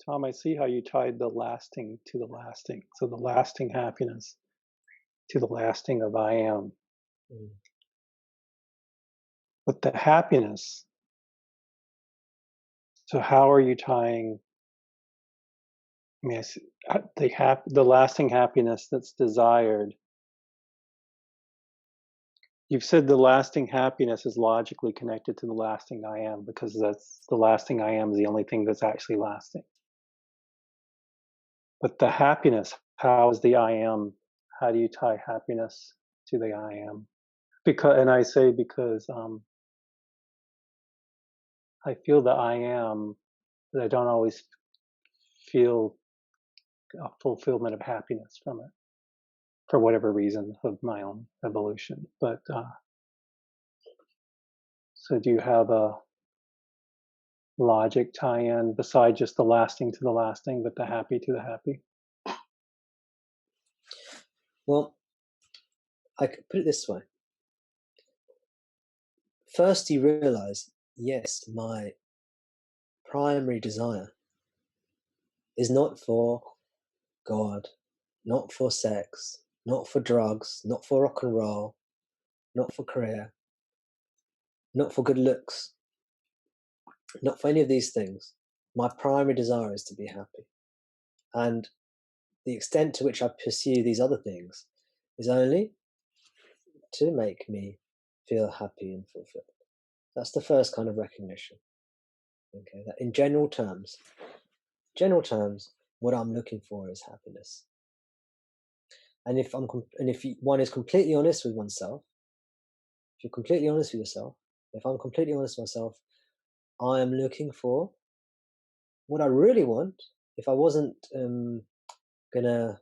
Tom, I see how you tied the lasting to the lasting. So the lasting happiness to the lasting of I am. Mm. But the happiness, so how are you tying, I mean, the lasting happiness that's desired? You've said the lasting happiness is logically connected to the lasting I am because that's the lasting I am is the only thing that's actually lasting. But the happiness, how is the I am? How do you tie happiness to the I am? Because, and I say because I feel the I am, but I don't always feel a fulfillment of happiness from it for whatever reason of my own evolution. But so, do you have a logic tie-in beside just the lasting to the lasting, but the happy to the happy? Well, I could put it this way. First, you realize, yes, my primary desire is not for God, not for sex, not for drugs, not for rock and roll, not for career, not for good looks, not for any of these things. My primary desire is to be happy. And the extent to which I pursue these other things is only to make me feel happy and fulfilled. That's the first kind of recognition. Okay, that in general terms, what I'm looking for is happiness. And if one is completely honest with oneself, if you're completely honest with yourself, if I'm completely honest with myself, I am looking for what I really want. If I wasn't gonna,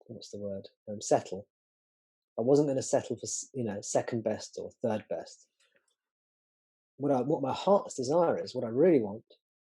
what's the word, settle. I wasn't going to settle for second best or third best. What my heart's desire is, what I really want,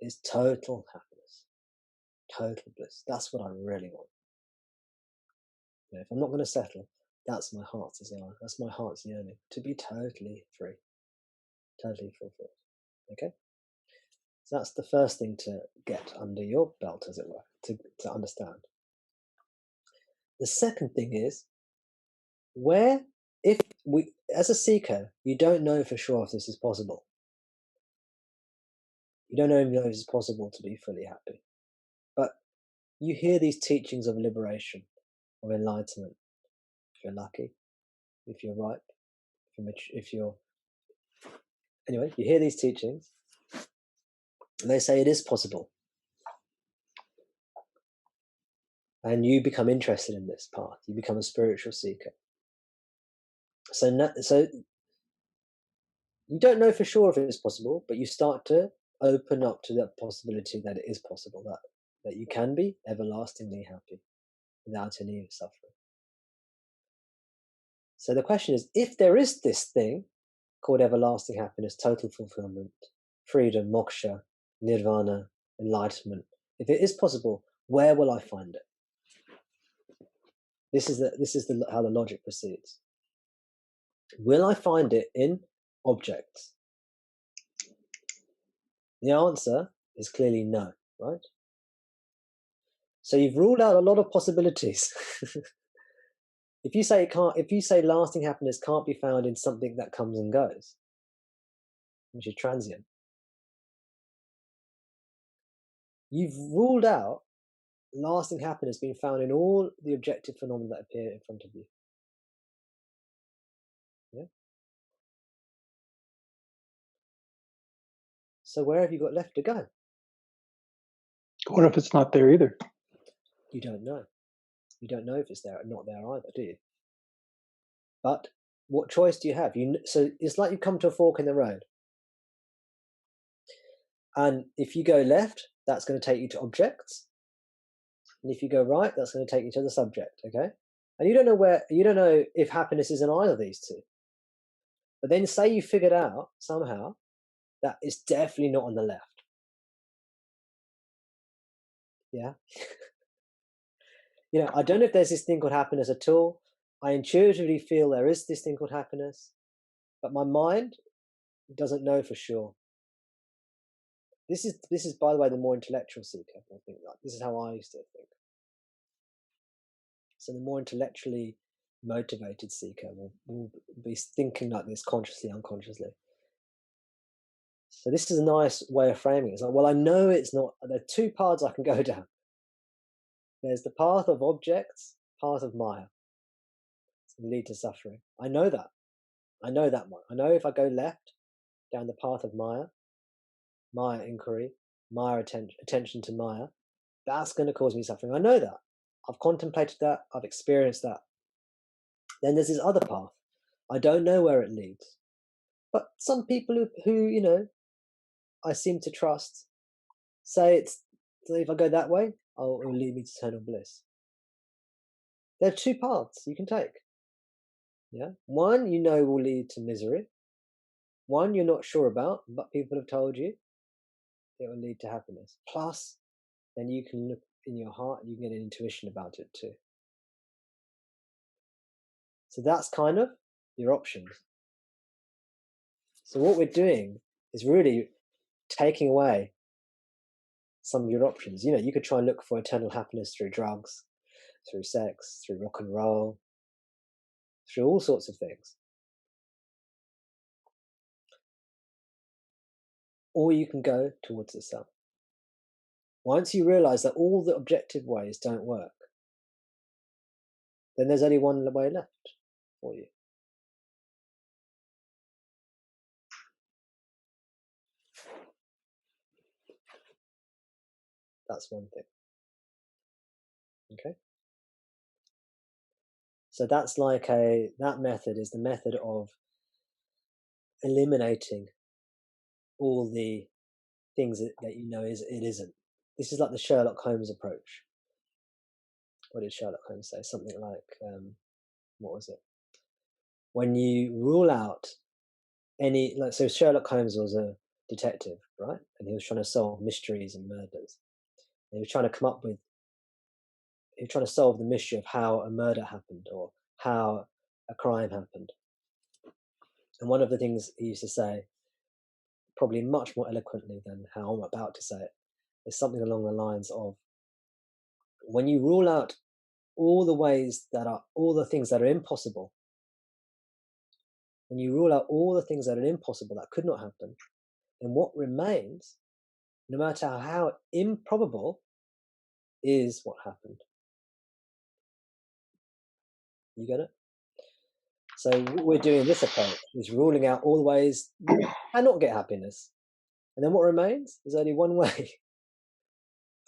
is total happiness, total bliss. That's what I really want. If I'm not going to settle, that's my heart's desire. That's my heart's yearning, to be totally free, totally fulfilled. Okay? So that's the first thing to get under your belt, as it were, to understand. The second thing is, as a seeker, you don't know for sure if this is possible. You don't even know if it's possible to be fully happy. But you hear these teachings of liberation, of enlightenment, if you're lucky, if you're ripe, anyway, you hear these teachings, and they say it is possible. And you become interested in this path. You become a spiritual seeker. So you don't know for sure if it is possible, but you start to open up to that possibility that it is possible, that you can be everlastingly happy without any suffering. So the question is, if there is this thing called everlasting happiness, total fulfillment, freedom, moksha, nirvana, enlightenment, if it is possible, where will I find it? This is how the logic proceeds. Will I find it in objects? The answer is clearly no, right? So you've ruled out a lot of possibilities. If you say lasting happiness can't be found in something that comes and goes, which is transient, you've ruled out lasting happiness being found in all the objective phenomena that appear in front of you. Yeah? So where have you got left to go? What if it's not there either? You don't know. You don't know if it's there or not there either, do you? But what choice do you have? So it's like you come to a fork in the road. And if you go left, that's going to take you to objects. And if you go right, that's going to take you to the subject, okay? And you don't know if happiness is in either of these two. But then say you figured out somehow that it's definitely not on the left. Yeah? I don't know if there's this thing called happiness at all. I intuitively feel there is this thing called happiness, but my mind doesn't know for sure. This is by the way the more intellectual seeker. I think this is how I used to think. So the more intellectually motivated seeker will be thinking like this consciously, unconsciously. So this is a nice way of framing it. It's like, well, I know it's not. There are two paths I can go down. There's the path of objects, path of Maya. It's going to lead to suffering. I know that. I know that one. I know if I go left down the path of Maya, Maya inquiry, Maya attention to Maya, that's going to cause me suffering. I know that. I've contemplated that. I've experienced that. Then there's this other path. I don't know where it leads. But some people who I seem to trust say if I go that way, it will lead me to eternal bliss. There are two paths you can take. Yeah, one will lead to misery. One you're not sure about, but people have told you it will lead to happiness. Plus, then you can look in your heart, you can get an intuition about it too. So that's kind of your options. So what we're doing is really taking away some of your options. You could try and look for eternal happiness through drugs, through sex, through rock and roll, through all sorts of things. Or you can go towards the self. Once you realize that all the objective ways don't work, then there's only one way left for you. That's one thing. Okay? So that's that method is the method of eliminating all the things that it isn't. This is like the Sherlock Holmes approach. What did Sherlock Holmes say? Something like, what was it? When you rule out so Sherlock Holmes was a detective, right? And he was trying to solve mysteries and murders. And he was trying to solve the mystery of how a murder happened or how a crime happened. And one of the things he used to say, probably much more eloquently than how I'm about to say it, is something along the lines of, when you rule out all the things that are impossible, when you rule out all the things that are impossible, that could not happen, then what remains, no matter how improbable, is what happened. You get it? So what we're doing in this approach is ruling out all the ways you cannot get happiness. And then what remains is only one way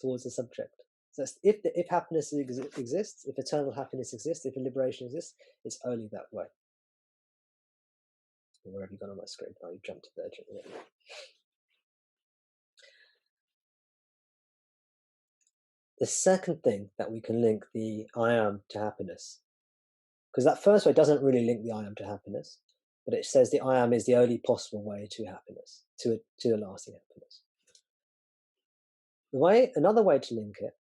towards the subject. So if happiness exists, if eternal happiness exists, if liberation exists, it's only that way. Where have you gone on my screen? Oh, you jumped to there. The second thing that we can link the I am to happiness, because that first way doesn't really link the I am to happiness, but it says the I am is the only possible way to happiness, to a lasting happiness. Another way to link it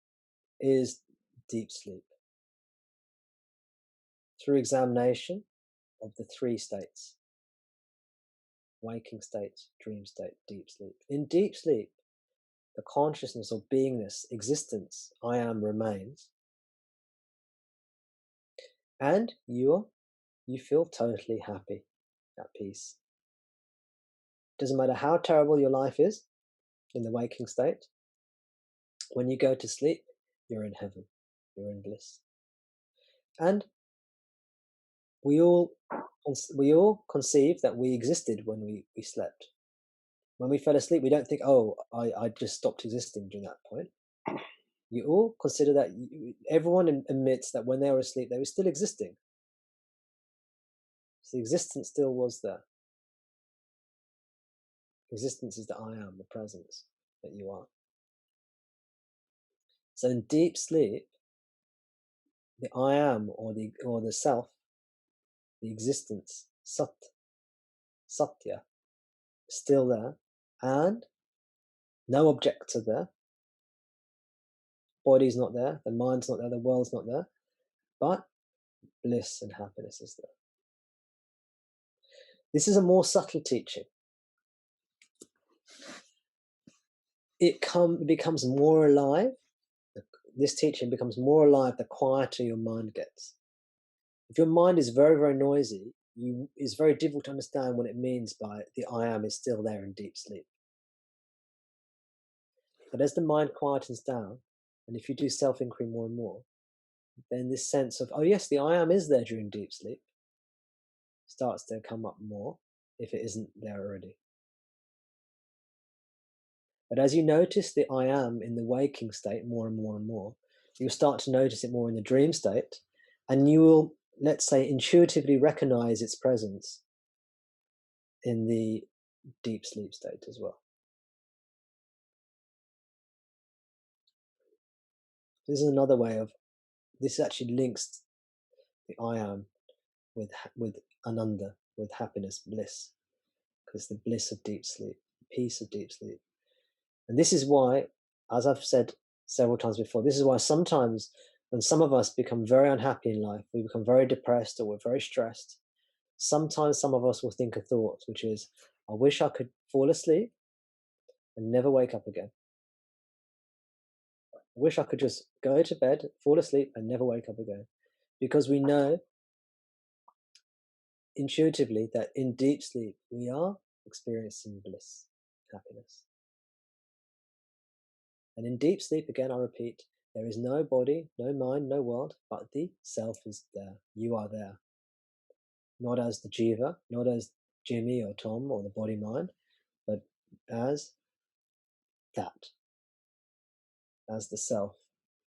is deep sleep. Through examination of the three states: waking state, dream state, deep sleep. In deep sleep, the consciousness of beingness, existence, I am, remains. And you feel totally happy, at peace. Doesn't matter how terrible your life is in the waking state, when you go to sleep, you're in heaven, you're in bliss. And we all conceive that we existed when we slept. When we fell asleep, we don't think, oh, I just stopped existing during that point. You all consider that everyone admits that when they were asleep, they were still existing. So existence still was there. Existence is the I am, the presence that you are. So in deep sleep, the I am or the self, the existence, satya, is still there, and no objects are there. Body's not there, the mind's not there, the world's not there, but bliss and happiness is there. This is a more subtle teaching. it becomes more alive. This teaching becomes more alive the quieter your mind gets. If your mind is very, very noisy, it's very difficult to understand what it means by the I am is still there in deep sleep. But as the mind quietens down, and if you do self-inquiry more and more, then this sense of, oh yes, the I am is there during deep sleep starts to come up more if it isn't there already. But as you notice the I am in the waking state more and more and more, you'll start to notice it more in the dream state, and you will, let's say, intuitively recognize its presence in the deep sleep state as well. This is another way of, this actually links the I am with ananda, with happiness, bliss, because the bliss of deep sleep, peace of deep sleep. And this is why, as I've said several times before, this is why sometimes when some of us become very unhappy in life, we become very depressed or we're very stressed, sometimes some of us will think a thought, which is, I wish I could fall asleep and never wake up again. I wish I could just go to bed, fall asleep, and never wake up again. Because we know intuitively that in deep sleep, we are experiencing bliss, happiness. And in deep sleep, again, I repeat, there is no body, no mind, no world, but the self is there. You are there. Not as the jiva, not as Jimmy or Tom or the body mind, but as that, as the self,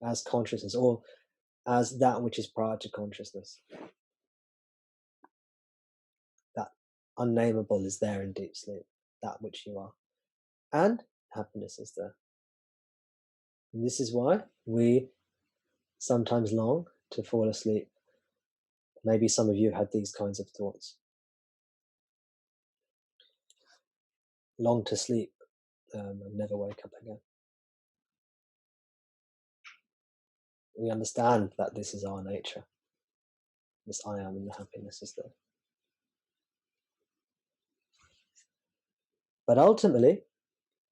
as consciousness, or as that which is prior to consciousness. That unnameable is there in deep sleep, that which you are. And happiness is there. And this is why we sometimes long to fall asleep. Maybe some of you had these kinds of thoughts. Long to sleep and never wake up again. We understand that this is our nature. This I am and the happiness is there. But ultimately,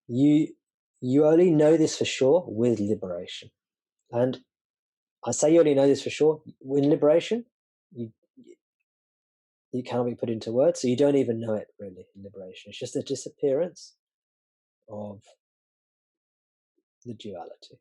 you only know this for sure with liberation. And I say you only know this for sure. In liberation, you cannot be put into words, so you don't even know it really in liberation. It's just a disappearance of the duality.